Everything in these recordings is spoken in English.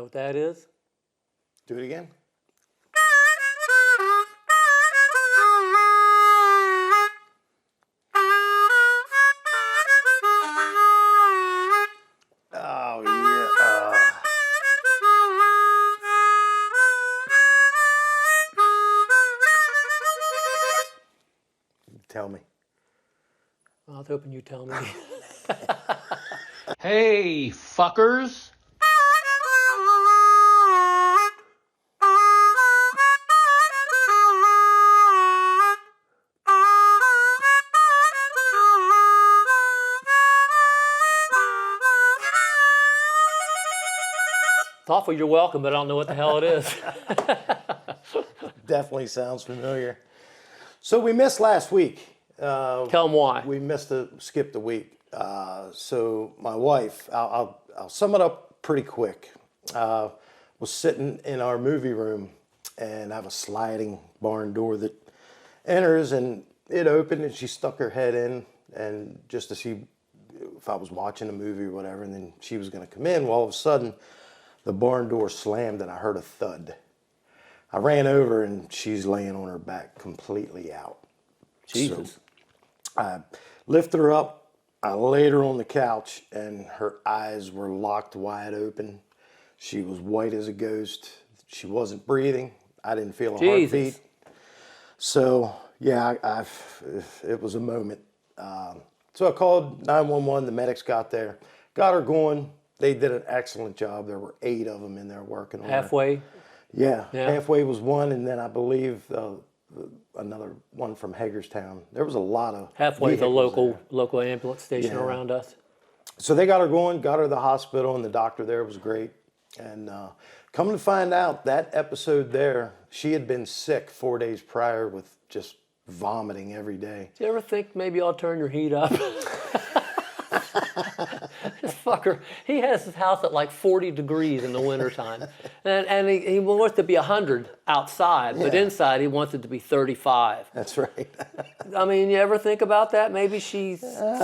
what that is? Do it again. Oh, yeah. Tell me. I was hoping you'd tell me. Hey, fuckers. Thoughtful, you're welcome, but I don't know what the hell it is. Definitely sounds familiar. So we missed last week. Tell them why. We skipped a week. So my wife, I'll sum it up pretty quick. Was sitting in our movie room, and I have a sliding barn door that enters, and it opened, and she stuck her head in, and just to see if I was watching a movie or whatever, and then she was going to come in. Well, all of a sudden, the barn door slammed, and I heard a thud. I ran over, and she's laying on her back, completely out. Jesus. So I lifted her up. I laid her on the couch, and her eyes were locked wide open. She was white as a ghost. She wasn't breathing. I didn't feel a heartbeat. So, yeah, it was a moment. So I called 911. The medics got there, got her going. They did an excellent job. There were 8 of them in there working on her. Halfway? Yeah, halfway was one, and then I believe another one from Hagerstown. There was a lot of Halfway the local ambulance station around us. So they got her going, got her to the hospital, and the doctor there was great. And coming to find out, that episode there, she had been sick 4 days prior with just vomiting every day. Do you ever think maybe I'll turn your heat up? This fucker, he has his house at like 40 degrees in the wintertime. And he wants to be 100 outside, but inside he wants it to be 35. That's right. I mean, you ever think about that? Maybe she's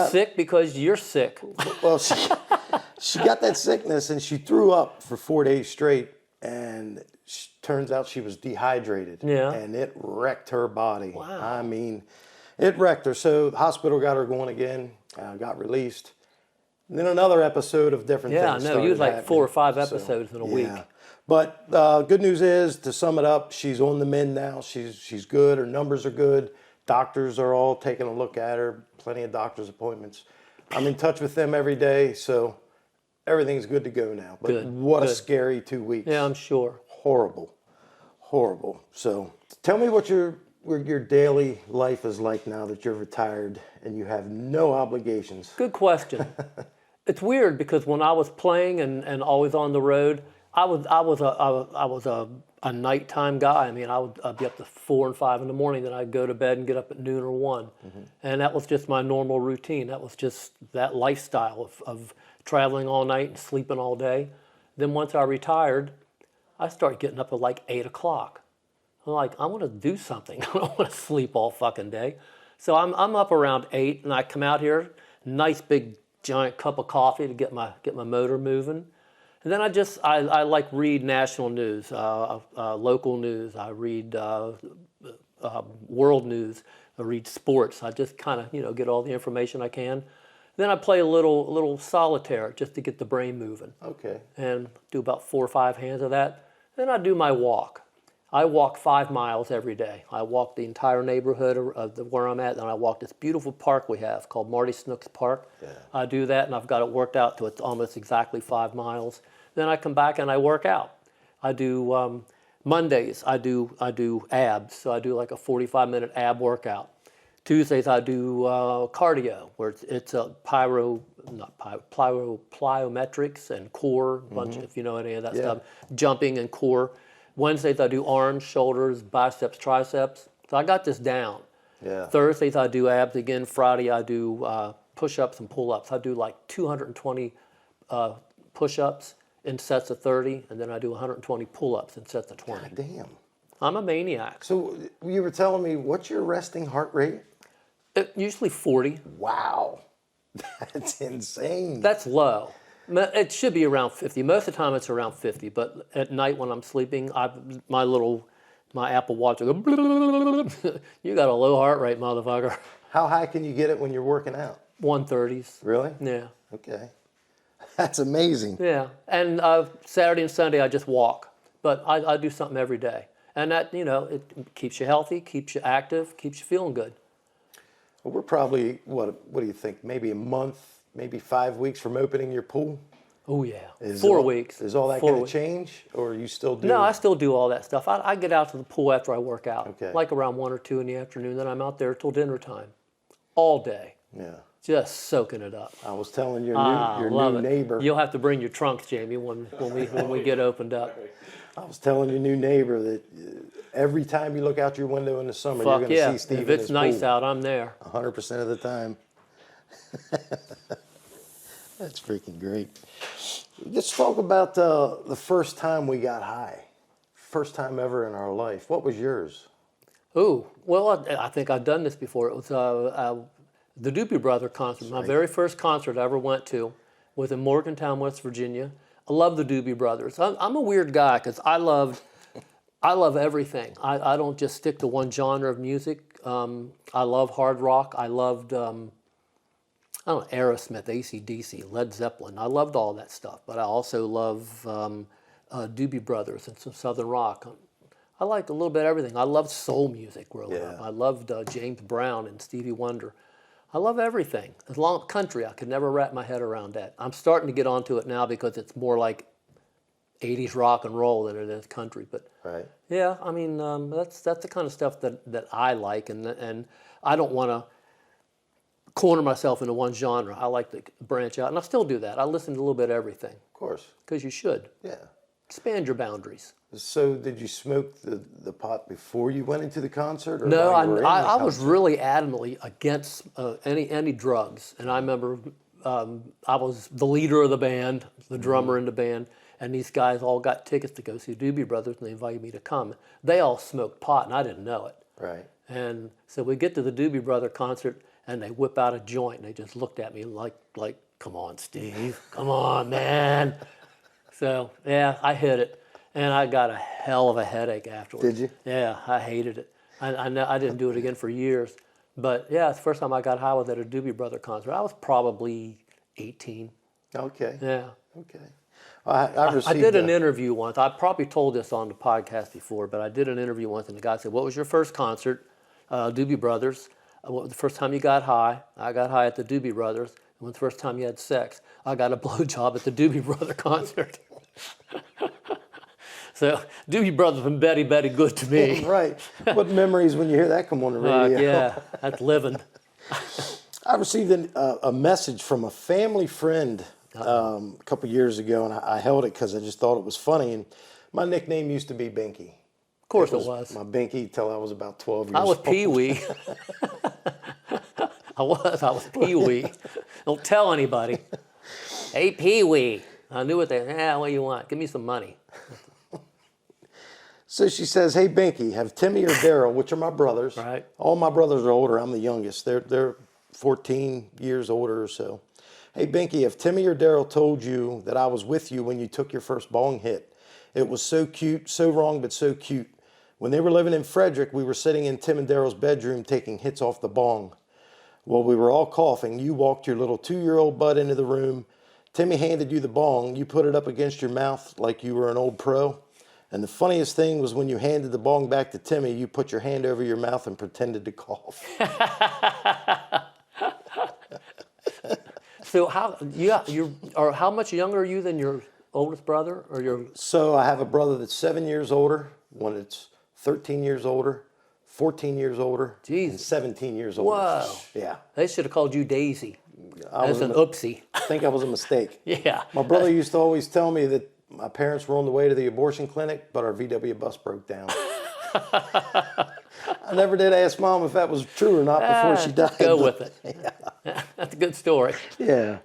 sick because you're sick. Well, she got that sickness, and she threw up for 4 days straight, and turns out she was dehydrated. Yeah. And it wrecked her body. Wow. I mean, it wrecked her. So the hospital got her going again, got released. And then another episode of different things. Yeah, no, you had like 4 or 5 episodes in a week. But good news is, to sum it up, she's on the mend now. She's good. Her numbers are good. Doctors are all taking a look at her. Plenty of doctor's appointments. I'm in touch with them every day, so everything's good to go now. But what a scary 2 weeks. Yeah, I'm sure. Horrible. So tell me what your daily life is like now that you're retired and you have no obligations. Good question. It's weird because when I was playing and always on the road, I was a nighttime guy. I mean, I'd be up to 4 and 5 in the morning, then I'd go to bed and get up at noon or 1. And that was just my normal routine. That was just that lifestyle of traveling all night and sleeping all day. Then once I retired, I started getting up at like 8 o'clock. I'm like, I want to do something. I don't want to sleep all fucking day. So I'm up around 8, and I come out here, nice big giant cup of coffee to get my motor moving. And then I like read national news, local news. I read world news. I read sports. I just kind of get all the information I can. Then I play a little solitaire just to get the brain moving. Okay. And do about 4 or 5 hands of that. Then I do my walk. I walk 5 miles every day. I walk the entire neighborhood of where I'm at, and I walk this beautiful park we have called Marty Snooks Park. Yeah. I do that, and I've got it worked out to it's almost exactly 5 miles. Then I come back and I work out. I do Mondays. I do abs, so I do like a 45-minute ab workout. Tuesdays I do cardio, where it's a plyometrics and core, bunch if you know any of that stuff, jumping and core. Wednesdays I do arms, shoulders, biceps, triceps. So I got this down. Yeah. Thursdays I do abs again. Friday I do push-ups and pull-ups. I do like 220 push-ups in sets of 30, and then I do 120 pull-ups in sets of 20. God damn. I'm a maniac. So you were telling me, what's your resting heart rate? Usually 40. Wow. That's insane. That's low. It should be around 50. Most of the time it's around 50, but at night when I'm sleeping, my Apple Watch will go, you got a low heart rate, motherfucker. How high can you get it when you're working out? 130s. Really? Yeah. Okay. That's amazing. Yeah. And Saturday and Sunday I just walk, but I do something every day. And that, it keeps you healthy, keeps you active, keeps you feeling good. Well, we're probably, what do you think, maybe a month, maybe 5 weeks from opening your pool? Oh, yeah. Is 4 all- weeks. Is all that going to change, or you still do? No, I still do all that stuff. I get out to the pool after I work out, Okay. like around 1 or 2 in the afternoon. Then I'm out there till dinner time, all day, Yeah. just soaking it up. I was telling your Love new it. neighbor. You'll have to bring your trunks, Jamie, when we get opened up. I was telling your new neighbor that every time you look out your window in the summer, you're Fuck going to yeah! see Steve If in it's his nice pool. out, I'm there. 100% of the time. That's freaking great. Let's talk about the first time we got high. First time ever in our life. What was yours? Ooh, well, I think I've done this before. It was the Doobie Brother concert. My very first concert I ever went to was in Morgantown, West Virginia. I love the Doobie Brothers. I'm a weird guy because I love everything. I don't just stick to one genre of music. I love hard rock. I loved, I don't know, Aerosmith, AC/DC, Led Zeppelin. I loved all that stuff. But I also love Doobie Brothers and some Southern rock. I like a little bit of everything. I loved soul music growing up. I loved James Brown and Stevie Wonder. I love everything. As long as country, I could never wrap my head around that. I'm starting to get onto it now because it's more like 80s rock and roll than it is country. But Right. yeah, I mean, that's the kind of stuff that I like, and I don't want to corner myself into one genre. I like to branch out, and I still do that. I listen to a little bit of everything Of course. because you should Yeah. expand your boundaries. So did you smoke the pot before you went into the concert? Or No, while you were in the I was concert? really adamantly against any drugs, and I remember I was the leader of the band, the drummer in the band, and these guys all got tickets to go see Doobie Brothers, and they invited me to come. They all smoked pot, and I didn't know it. Right. And so we get to the Doobie Brother concert, and they whip out a joint, and they just looked at me like, come on, Steve, come on, man. So yeah, I hit it. And I got a hell of a headache afterwards. Did you? Yeah, I hated it. I didn't do it again for years. But yeah, it's the first time I got high was at a Doobie Brother concert. I was probably 18. Okay. Yeah. Okay. I received I did an interview once. I probably told this on the podcast before, but I did an interview once, and the guy said, "What was your first concert?" Doobie Brothers. What was the first time you got high? I got high at the Doobie Brothers. And when's the first time you had sex? I got a blowjob at the Doobie Brother concert. So Doobie Brothers been very, very good to me. Right. What memories when you hear that come on the radio? Yeah, that's living. I received a message from a family friend a couple years ago, and I held it because I just thought it was funny. And my nickname used to be Binky. Of course it was. My Binky till I was about 12 years I was old. Pee-wee. I was Pee-wee. Don't tell anybody. Hey, Pee-wee. I knew what what do you want? Give me some money. So she says, "Hey, Binky, have Timmy or Daryl," which are my brothers. Right. All my brothers are older. I'm the youngest. They're 14 years older or so. "Hey, Binky, have Timmy or Daryl told you that I was with you when you took your first bong hit? It was so cute, so wrong, but so cute. When they were living in Frederick, we were sitting in Tim and Daryl's bedroom taking hits off the bong. Well, we were all coughing. You walked your little 2-year-old butt into the room. Timmy handed you the bong. You put it up against your mouth like you were an old pro. And the funniest thing was when you handed the bong back to Timmy, you put your hand over your mouth and pretended to cough." So how much younger are you than your oldest brother or your? So I have a brother that's 7 years older, one that's 13 years older, 14 years older, and 17 years older. Whoa. Yeah. They should have called you Daisy. I That's was an oopsie. I think that was a mistake. Yeah. My brother used to always tell me that my parents were on the way to the abortion clinic, but our VW bus broke down. I never did ask Mom if that was true or not before she died. Go with it. Yeah. That's a good story. Yeah.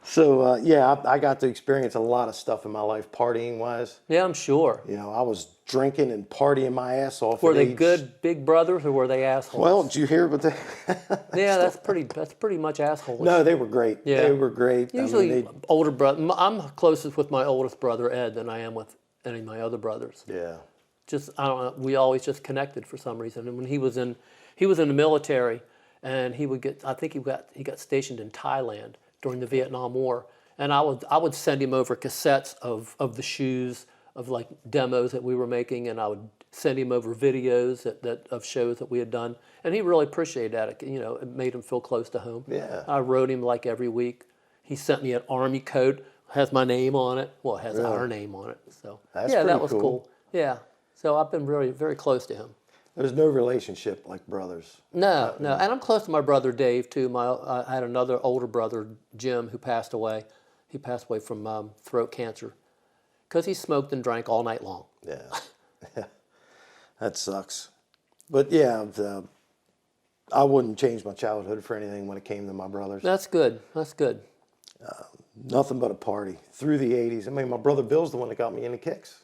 So, I got to experience a lot of stuff in my life, partying-wise. Yeah, I'm sure. You know, I was drinking and partying my ass off. Were at they age- good big brothers or were they assholes? Well, did you hear what they? yeah, that's pretty much assholes. No, they were great. Yeah. They were great. Usually older brother. I'm closest with my oldest brother Ed than I am with any of my other brothers. Yeah. Just I don't know. We always just connected for some reason. And when he was in the military, and he would get. I think he got stationed in Thailand during the Vietnam War, and I would send him over cassettes of the shoes of like demos that we were making, and I would send him over videos that of shows that we had done, and he really appreciated that. You know, it made him feel close to home. Yeah. I wrote him like every week. He sent me an Army coat, has my name on it. Well, it has our name on it. So That's yeah, that pretty was cool. cool. Yeah. So I've been very, very close to him. There's no relationship like brothers. No, and I'm close to my brother Dave too. I had another older brother, Jim, who passed away. He passed away from throat cancer because he smoked and drank all night long. Yeah. That sucks. But yeah, I wouldn't change my childhood for anything when it came to my brothers. That's good. That's good. Nothing but a party through the 80s. I mean, my brother Bill's the one that got me into Kicks.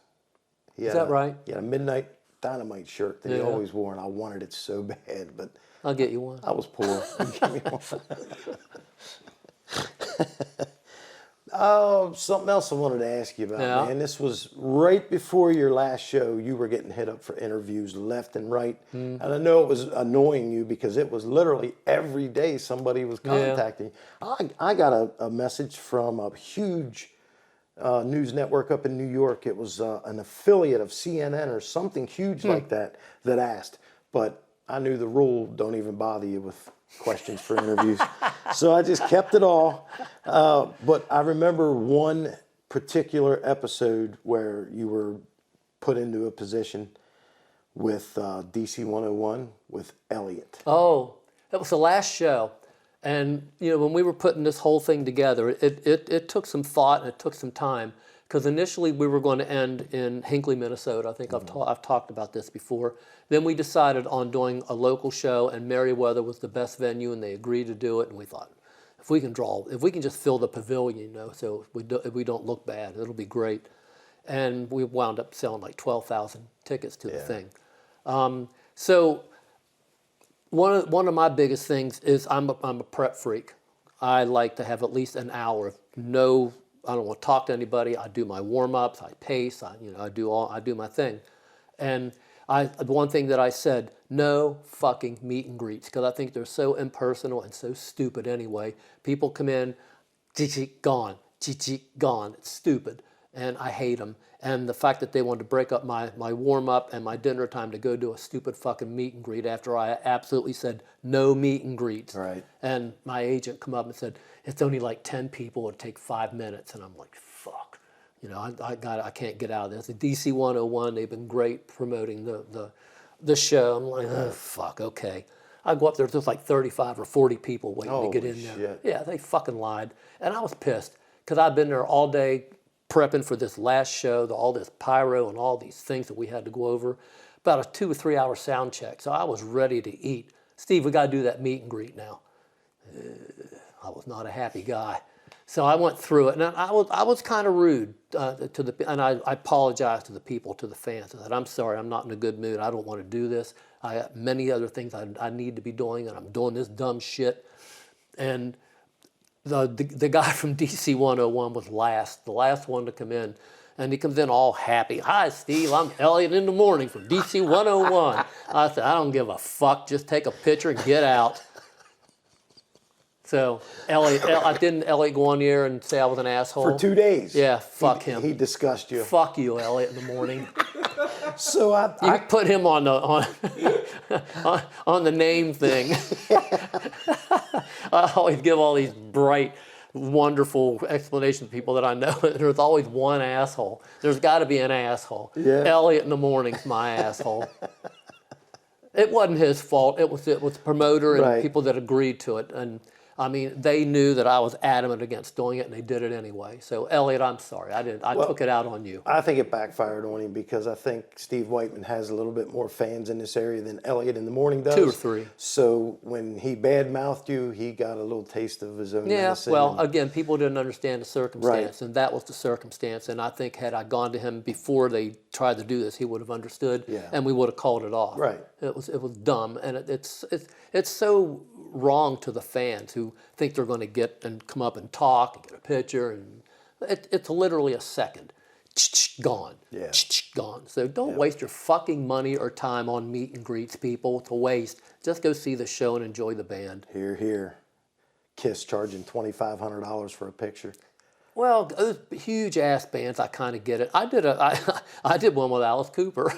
Is that right? He had a Midnight Dynamite shirt that he Yeah. always wore, and I wanted it so bad, but I'll get you one. I was poor. Give me one. Oh, something else I wanted to ask you about, Yeah. man. This was right before your last show. You were getting hit up for interviews left and right. And I know it was annoying you because it was literally every day somebody was contacting you. I got a message from a huge news network up in New York. It was an affiliate of CNN or something huge like that asked. But I knew the rule, don't even bother you with questions for interviews. So I just kept it all. But I remember one particular episode where you were put into a position with DC 101 with Elliot. Oh, that was the last show. And, you know, when we were putting this whole thing together, it took some thought and it took some time. Because initially we were going to end in Hinckley, Minnesota. I think I've talked about this before. Then we decided on doing a local show, and Merriweather was the best venue, and they agreed to do it. And we thought, if we can just fill the pavilion, you know, so we don't look bad, it'll be great. And we wound up selling like 12,000 tickets to the thing. So one of my biggest things is I'm a prep freak. I like to have at least an hour. I don't want to talk to anybody. I do my warm-ups. I pace. I do my thing. And one thing that I said, no fucking meet and greets, because I think they're so impersonal and so stupid anyway. People come in, gone, gone. It's stupid, and I hate them. And the fact that they wanted to break up my warm-up and my dinner time to go do a stupid fucking meet and greet after I absolutely said no meet and greets. Right. And my agent come up and said, it's only like 10 people, it'll take 5 minutes. And I'm like, fuck. You know, I can't get out of this. The DC 101, they've been great promoting the show. I'm like, oh, fuck, okay. I go up there, there's like 35 or 40 people waiting to get in there. Shit. Yeah, they fucking lied. And I was pissed because I've been there all day prepping for this last show, all this pyro and all these things that we had to go over. About a 2 or 3 hour sound check. So I was ready to eat. Steve, we got to do that meet and greet now. I was not a happy guy. So I went through it, and I was kind of rude and I apologized to the people, to the fans. I said, I'm sorry, I'm not in a good mood. I don't want to do this. I got many other things I need to be doing, and I'm doing this dumb shit. And the guy from DC 101 was the last one to come in. And he comes in all happy. Hi, Steve, I'm Elliot in the morning from DC 101. I said, I don't give a fuck. Just take a picture and get out. So, didn't Elliot go on the air and say I was an asshole? For 2 days. Yeah, fuck him. He discussed you. Fuck you, Elliot, in the morning. So You put him on the name thing. I always give all these bright, wonderful explanations to people that I know. There's always one asshole. There's got to be an asshole. Yeah. Elliot in the morning's my asshole. It wasn't his fault. It was the promoter and Right. people that agreed to it. And I mean, they knew that I was adamant against doing it, and they did it anyway. So, Elliot, I'm sorry. I took it out on you. I think it backfired on him because I think Steve Whiteman has a little bit more fans in this area than Elliot in the Morning does. 2 or 3. So when he badmouthed you, he got a little taste of his own medicine. Well, again, people didn't understand the circumstance, Right. and that was the circumstance. And I think had I gone to him before they tried to do this, he would have understood, and we would have called it off. Right. It was dumb, and it's so wrong to the fans who think they're going to get and come up and talk and get a picture, and it's literally a second. Gone. Yeah. Gone. So don't waste your fucking money or time on meet and greets, people. It's a waste. Just go see the show and enjoy the band. Hear, hear. Kiss charging $2,500 for a picture. Well, those huge ass bands, I kind of get it. I did one with Alice Cooper.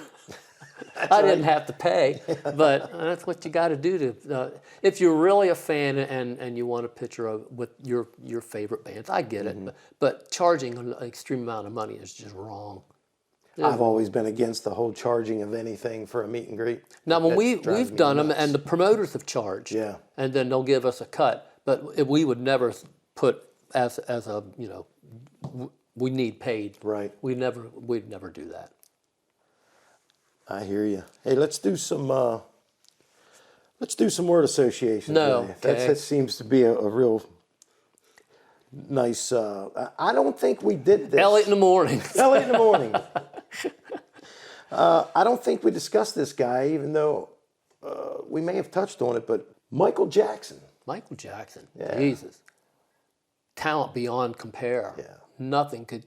I didn't have to pay, but that's what you got to do to. If you're really a fan and you want a picture with your favorite bands, I get it. But charging an extreme amount of money is just wrong. I've always been against the whole charging of anything for a meet and greet. Now, when That drives we've me done them, nuts. and the promoters have charged, Yeah. and then they'll give us a cut. But we would never put as a we need paid. Right. We'd never do that. I hear you. Hey, let's do some word association. No, today. okay. That seems to be a real nice. I don't think we did this. Elliot in the morning. Elliot in the morning. I don't think we discussed this guy, even though we may have touched on it. But Michael Jackson. Michael Jackson. Yeah. Jesus. Talent beyond compare. Yeah. Nothing could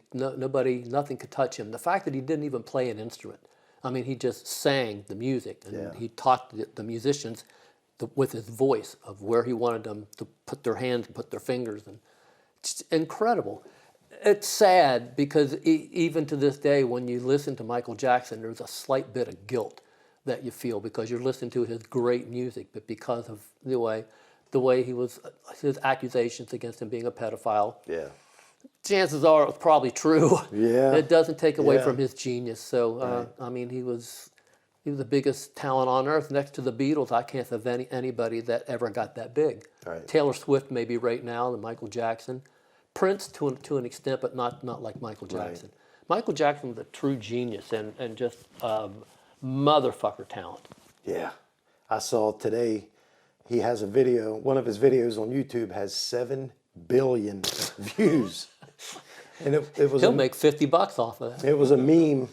touch him. The fact that he didn't even play an instrument. I mean, he just sang the music, and he taught the musicians with his voice of where he wanted them to put their hands and put their fingers, and it's incredible. It's sad because even to this day, when you listen to Michael Jackson, there's a slight bit of guilt that you feel because you're listening to his great music, but because of the way he was, his accusations against him being a pedophile. Yeah. Chances are it was probably true. Yeah. It doesn't take away Yeah. from his genius. So, I mean, he was the biggest talent on earth. Next to the Beatles, I can't think of anybody that ever got that big. Right. Taylor Swift maybe right now, and Michael Jackson. Prince to an extent, but not like Michael Jackson. Right. Michael Jackson was a true genius and just motherfucker talent. Yeah. I saw today he has a video, one of his videos on YouTube has 7 billion views. And it was He'll make $50 off of that. It was a meme.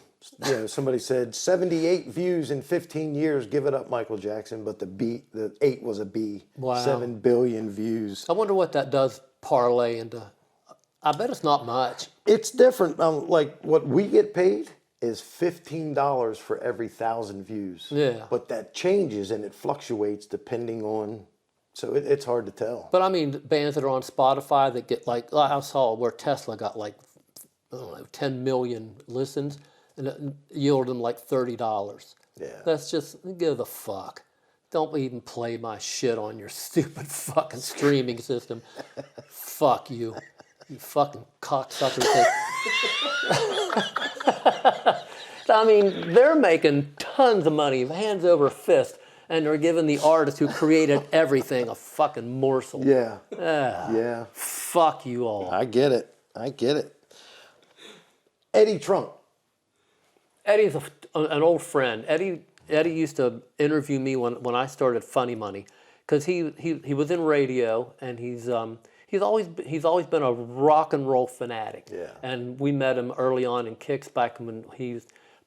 Somebody said 78 views in 15 years. Give it up, Michael Jackson. But the 8 was a B. Wow. 7 billion views. I wonder what that does parlay into. I bet it's not much. It's different. Like what we get paid is $15 for every 1,000 views. Yeah. But that changes and it fluctuates depending on. So it's hard to tell. But I mean, bands that are on Spotify that get like I saw where Tesla got like 10 million listens, and it yielded them like $30. Yeah. That's just give a fuck. Don't even play my shit on your stupid fucking streaming system. Fuck you, you fucking cocksuckers. I mean, they're making tons of money, hands over fist. And they're giving the artist who created everything a fucking morsel. Yeah. Yeah. Fuck you all. I get it. Eddie Trunk. Eddie's an old friend. Eddie used to interview me when I started Funny Money, because he was in radio, and he's always been a rock and roll fanatic. Yeah. And we met him early on in Kicks back when I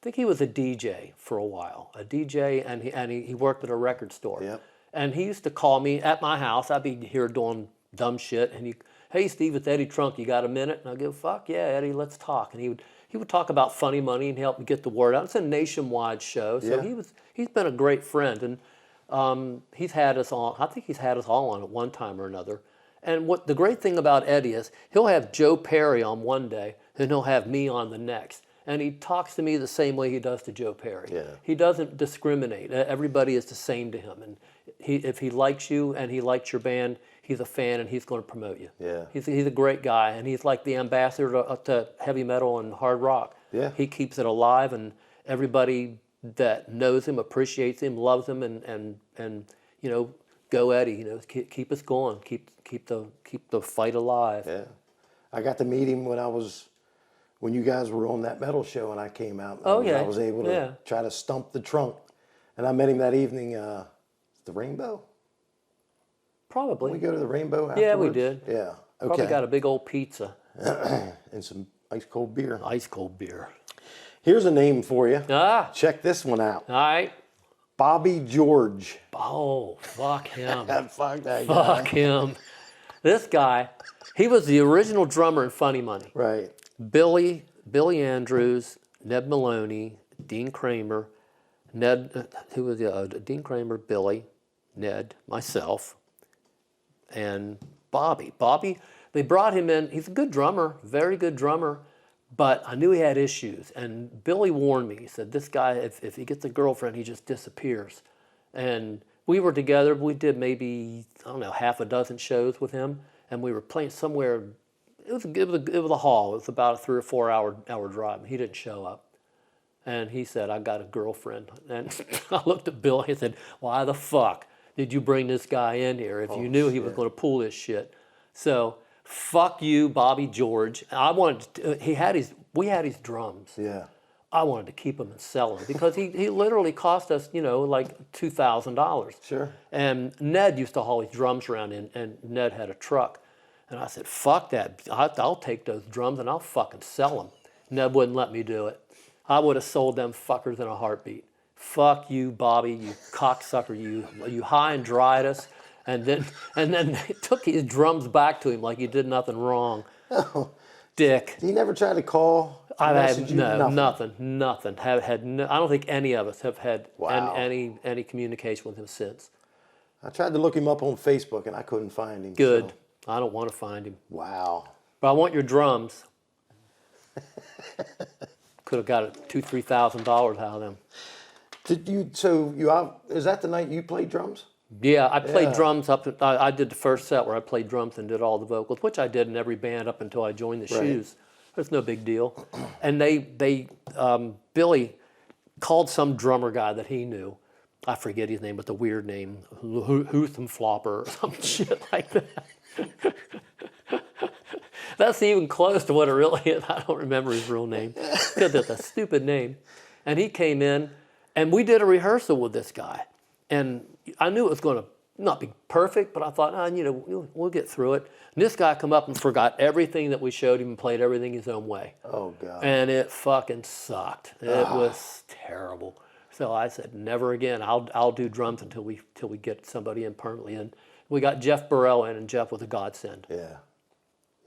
think he was a DJ for a while, and he worked at a record store. Yep. And he used to call me at my house. I'd be here doing dumb shit, and hey Steve, it's Eddie Trunk. You got a minute? And I'd go, fuck yeah, Eddie, let's talk. And he would talk about Funny Money and help me get the word out. It's a nationwide show, so Yeah. he's been a great friend, and he's had us on. I think he's had us all on at one time or another. And what the great thing about Eddie is, he'll have Joe Perry on one day, and he'll have me on the next. And he talks to me the same way he does to Joe Perry. Yeah. He doesn't discriminate. Everybody is the same to him. And if he likes you and he likes your band, he's a fan and he's going to promote you. Yeah. He's a great guy, and he's like the ambassador to heavy metal and hard rock. Yeah. He keeps it alive, and everybody that knows him appreciates him, loves him, and go Eddie, you know, keep us going, keep the fight alive. Yeah. I got to meet him when you guys were on that metal show and I came out. Oh, yeah. I was able to try to stump the trunk. And I met him that evening, the Rainbow? Probably. Did we go to the Rainbow afterwards? Yeah, we did. Yeah. Okay. Probably got a big old pizza. And some ice cold beer. Ice cold beer. Here's a name for you. Ah. Check this one out. All right. Bobby George. Oh, fuck him. Fuck that guy. Fuck him. This guy, he was the original drummer in Funny Money. Right. Billy Andrews, Ned Maloney, Dean Kramer, Dean Kramer, Billy, Ned, myself, and Bobby. Bobby, they brought him in. He's a good drummer, very good drummer, but I knew he had issues. And Billy warned me. He said, this guy, if he gets a girlfriend, he just disappears. And we were together. We did maybe, I don't know, half a dozen shows with him. And we were playing somewhere. It was a hall. It was about a 3 or 4 hour drive. He didn't show up. And he said, I got a girlfriend. And I looked at Bill and said, why the fuck did you bring this guy in here if you knew he was going to pull this shit? So, fuck you, Bobby George. We had his drums. Yeah. I wanted to keep them and sell them because he literally cost us, you know, like $2,000. Sure. And Ned used to haul his drums around and Ned had a truck. And I said, fuck that. I'll take those drums and I'll fucking sell them. Ned wouldn't let me do it. I would have sold them fuckers in a heartbeat. Fuck you, Bobby, you cocksucker. You high and dried us. And then they took his drums back to him like he did nothing wrong. Oh. Dick. He never tried to call? Nothing. I don't think any of us have had any communication with him since. I tried to look him up on Facebook and I couldn't find him. Good. So. I don't want to find him. Wow. But I want your drums. Could have got $2,000-$3,000 out of them. Is that the night you played drums? Yeah, I played drums I did the first set where I played drums and did all the vocals, which I did in every band up until I joined the Shoes. It's no big deal. And Billy called some drummer guy that he knew. I forget his name, but the weird name, Flopper or some shit like that. That's even close to what it really is. I don't remember his real name because it's a stupid name. And he came in, and we did a rehearsal with this guy. And I knew it was going to not be perfect, but I thought, we'll get through it. And this guy come up and forgot everything that we showed him and played everything his own way. Oh, God. And it fucking sucked. It was terrible. So I said, never again. I'll do drums until we get somebody in permanently. And we got Jeff Burrell in, and Jeff was a godsend. Yeah.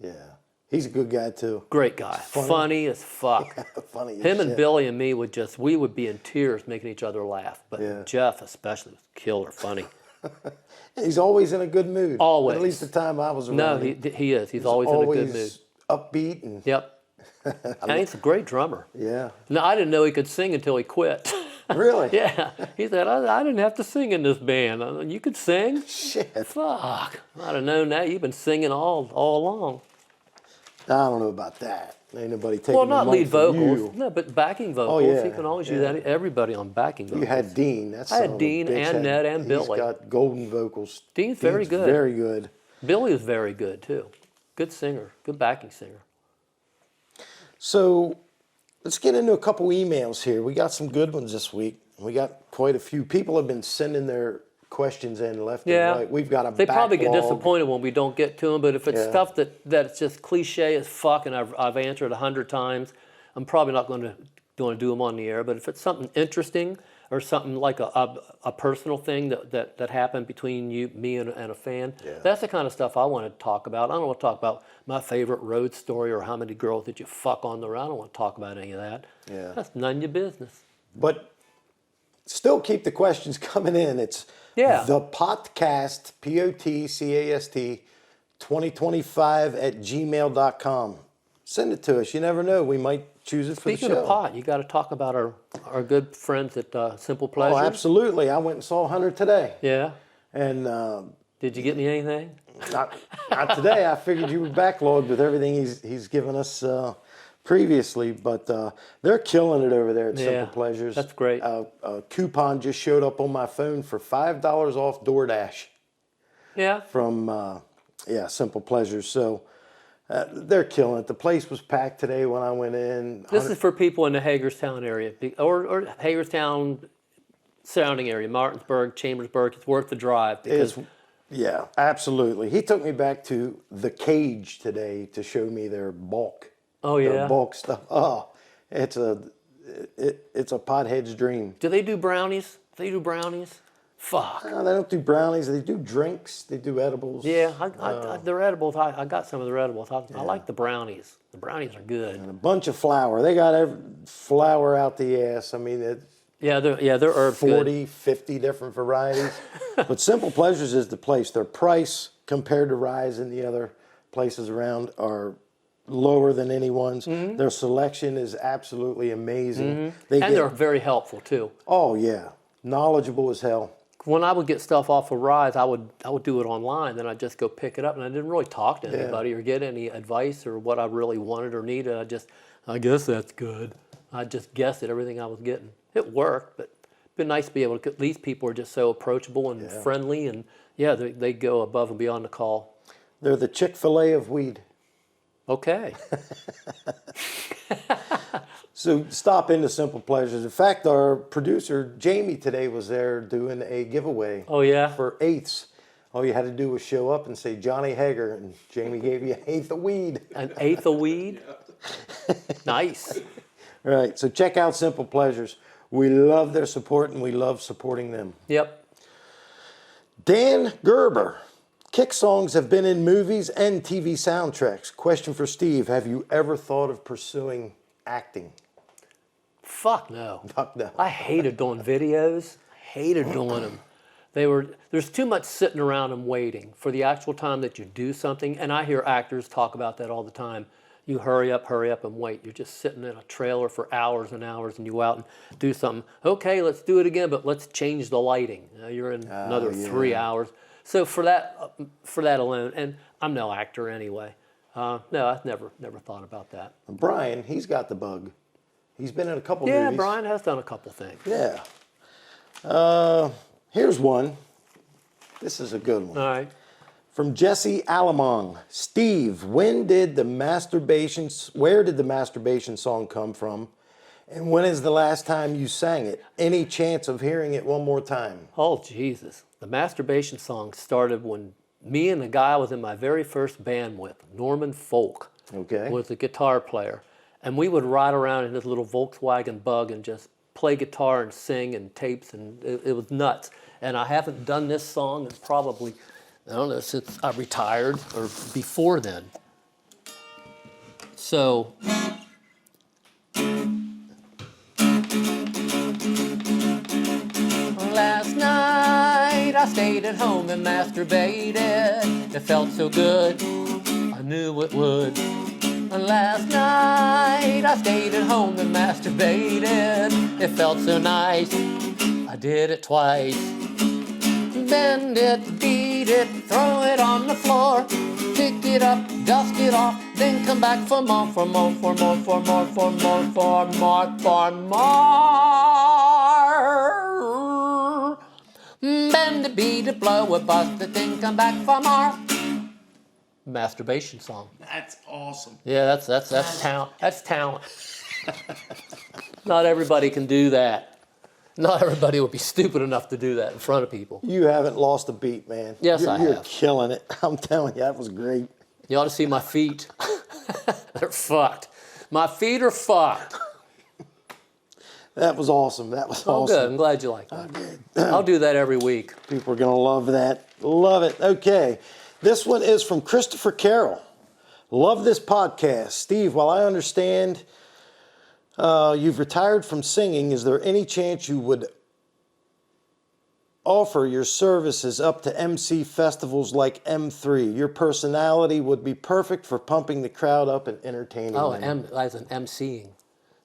Yeah. He's a good guy, too. Great guy. Funny as fuck. Funny as Him shit. and Billy and me we would be in tears making each other laugh. But Jeff especially was killer funny. He's always in a good mood. Always. At least the time I was around. No, he is. He's always in a good mood. Upbeat. And Yep. And he's a great drummer. Yeah. No, I didn't know he could sing until he quit. Really? Yeah. He said, I didn't have to sing in this band. You could sing? Shit. Fuck. I'd have known that. You've been singing all along. I don't know about that. Ain't nobody taking Well, not the mic lead from vocals. you. No, but backing vocals. yeah, You can always use that. Everybody on backing vocals. You had Dean. I had Dean and Ned and Billy. He's got golden vocals. Dean's very good. Very good. Billy is very good, too. Good singer. Good backing singer. So let's get into a couple emails here. We got some good ones this week. We got quite a few. People have been sending their questions in left and right. We've got a They probably get backlog. disappointed when we don't get to them, but if it's stuff that's just cliche as fuck and I've answered 100 times, I'm probably not going to do them on the air. But if it's something interesting or something like a personal thing that happened between me and a fan, that's the kind of stuff I want to talk about. I don't want to talk about my favorite road story or how many girls did you fuck on the road. I don't want to talk about any of that. Yeah. That's none of your business. But still keep the questions coming in. It's the POTcast, POTcast 2025 @gmail.com. Send it to us. You never know. We might choose it for the show. Speaking of pot, you got to talk about our good friends at Simple Pleasure. Oh, absolutely. I went and saw Hunter today. Yeah. And did you get me anything? not today. I figured you were backlogged with everything he's given us previously, but they're killing it over there at Simple Pleasures. That's great. A coupon just showed up on my phone for $5 off DoorDash. Yeah. from Simple Pleasures. So they're killing it. The place was packed today when I went in. This is for people in the Hagerstown area or Hagerstown surrounding area, Martinsburg, Chambersburg. It's worth the drive because Yeah, absolutely. He took me back to the Cage today to show me their bulk. Oh yeah, Their bulk stuff. Oh, it's a pothead's dream. do they do brownies? They do brownies. Fuck. No, they don't do brownies. They do drinks. They do edibles. Yeah, they're edibles. I got some of their edibles. I like the brownies. The brownies are good. And a bunch of flour. They got flour out the ass. I mean, it's They're herbs 40, 50 different varieties. But Simple Pleasures is the place. Their price compared to Rise and the other places around are lower than anyone's. Mm-hmm. Their selection is absolutely amazing. Mm-hmm. They're very helpful too. Oh yeah, knowledgeable as hell. When I would get stuff off of Rise, I would do it online. Then I'd just go pick it up, and I didn't really talk to anybody or get any advice or what I really wanted or needed. I guess that's good. I just guessed at everything I was getting. It worked, but it'd been nice to be able to. These people are just so approachable and friendly, and they go above and beyond the call. They're the Chick-fil-A of weed. Okay. So stop into Simple Pleasures. In fact, our producer, Jamie, today was there doing a giveaway. Oh, yeah? For eighths. All you had to do was show up and say Johnny Hager, and Jamie gave you an eighth of weed. An eighth of weed? Nice. All right, so check out Simple Pleasures. We love their support, and we love supporting them. Yep. Dan Gerber. Kick songs have been in movies and TV soundtracks. Question for Steve. Have you ever thought of pursuing acting? Fuck no. Fuck no. I hated doing videos. I hated doing them. There's too much sitting around and waiting for the actual time that you do something. And I hear actors talk about that all the time. You hurry up and wait. You're just sitting in a trailer for hours and hours, and you go out and do something. Okay, let's do it again, but let's change the lighting. You're in another 3 hours. So for that alone, and I'm no actor anyway. No, I've never thought about that. Brian, he's got the bug. He's been in a couple movies. Yeah, Brian has done a couple things. Yeah. Here's one. This is a good one. All right. From Jesse Alamong. Steve, where did the masturbation song come from? And when is the last time you sang it? Any chance of hearing it one more time? Oh, Jesus. The masturbation song started when me and the guy I was in my very first band with, Norman Folk, was the guitar player. And we would ride around in his little Volkswagen Bug and just play guitar and sing and tapes, and it was nuts. And I haven't done this song in probably, I don't know, since I retired or before then. So... Last night I stayed at home and masturbated. It felt so good, I knew it would. And last night I stayed at home and masturbated. It felt so nice, I did it twice. Bend it, beat it, throw it on the floor. Pick it up, dust it off, then come back for more, for more, for more, for more, for more, for more, for more. Bend it, beat it, blow it, bust it, then come back for more. Masturbation song. That's awesome. Yeah, that's talent. That's talent. Not everybody can do that. Not everybody would be stupid enough to do that in front of people. You haven't lost a beat, man. Yes, I have. You're killing it. I'm telling you, that was great. You ought to see my feet. They're fucked. My feet are fucked. That was awesome. That was Oh, awesome. good. I'm glad you like that. I'll do that every week. People are going to love that. Love it. Okay. This one is from Christopher Carroll. Love this podcast. Steve, while I understand you've retired from singing, is there any chance you would offer your services up to MC festivals like M3? Your personality would be perfect for pumping the crowd up and entertaining them. As an MCing.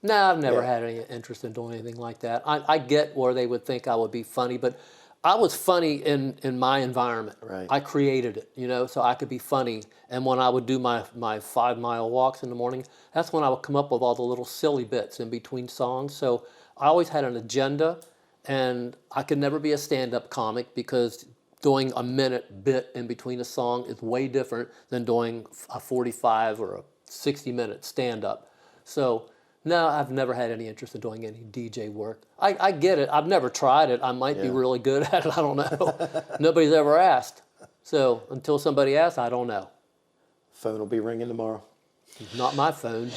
No, I've never had any interest in doing anything like that. I get where they would think I would be funny, but I was funny in my environment. Right. I created it, so I could be funny. And when I would do my 5-mile walks in the morning, that's when I would come up with all the little silly bits in between songs. So I always had an agenda, and I could never be a stand-up comic because doing a minute bit in between a song is way different than doing a 45 or a 60-minute stand-up. So, no, I've never had any interest in doing any DJ work. I get it. I've never tried it. I might be really good at it. I don't know. Nobody's ever asked. So, until somebody asks, I don't know. Phone will be ringing tomorrow. Not my phone.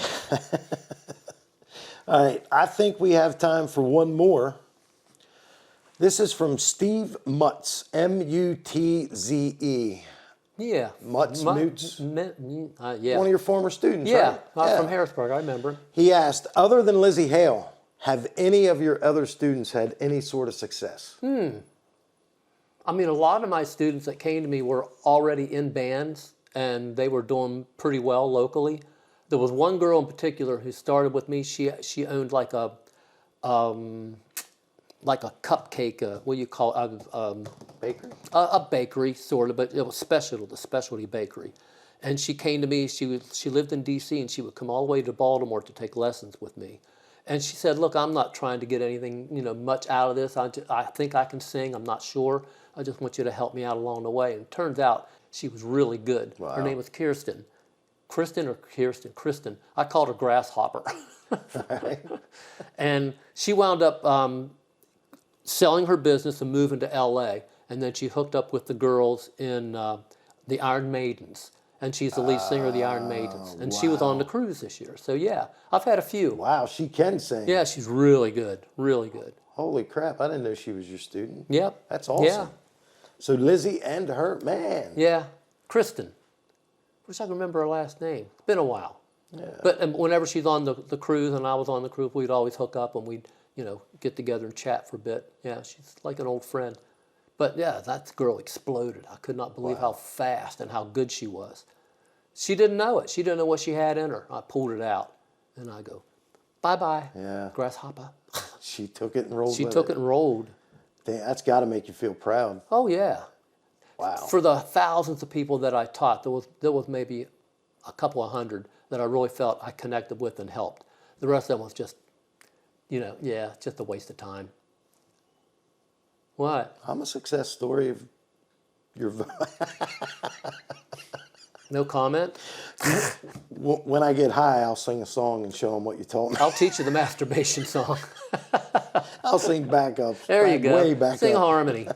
All right, I think we have time for one more. This is from Steve Mutz, M-U-T-Z-E. Yeah. Mutz, Mutz? Yeah. One of your former students, Yeah, right? from Harrisburg. I remember him. He asked, other than Lizzie Hale, have any of your other students had any sort of success? I mean, a lot of my students that came to me were already in bands, and they were doing pretty well locally. There was one girl in particular who started with me. She owned like a cupcake, what do you call it? Bakery? A bakery, sort of, but it was the specialty bakery. And she came to me, she lived in D.C., and she would come all the way to Baltimore to take lessons with me. And she said, look, I'm not trying to get anything, much out of this. I think I can sing, I'm not sure. I just want you to help me out along the way. And it turns out she was really good. Wow. Her name was Kirsten. Kristen. I called her Grasshopper. Right. And she wound up selling her business and moving to L.A., and then she hooked up with the girls in the Iron Maidens, and she's the lead singer of the Iron Maidens, and she was on the cruise this year. So yeah, I've had a few. Wow, she can sing. Yeah, she's really good, really good. Holy crap, I didn't know she was your student. Yep. That's awesome. Yeah. So Lizzie and her, man. Yeah, Kristen. Wish I could remember her last name. It's been a while. Yeah. But whenever she's on the cruise and I was on the cruise, we'd always hook up and we'd get together and chat for a bit. Yeah, she's like an old friend. But yeah, that girl exploded. I could not believe how fast and how good she was. She didn't know it. She didn't know what she had in her. I pulled it out, and I go, bye-bye, Grasshopper. She took it and rolled She with took it and rolled. Damn, that's got to make you feel proud. Oh, yeah. Wow. For the thousands of people that I taught, there was maybe a couple of hundred that I really felt I connected with and helped. The rest of them was just, just a waste of time. What? I'm a success story of your... No comment? When I get high, I'll sing a song and show them what you told me. I'll teach you the masturbation song. I'll sing backup. There you go. Way back Sing up. harmony.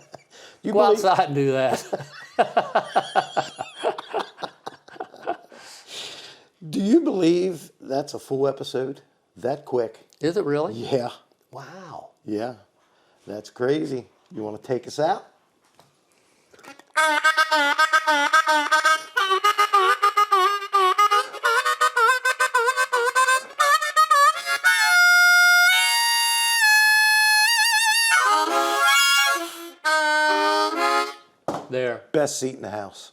You Go believe- outside and do that. Do you believe that's a full episode? That quick? Is it really? Yeah. Wow. Yeah. That's crazy. You want to take us out? There. Best seat in the house.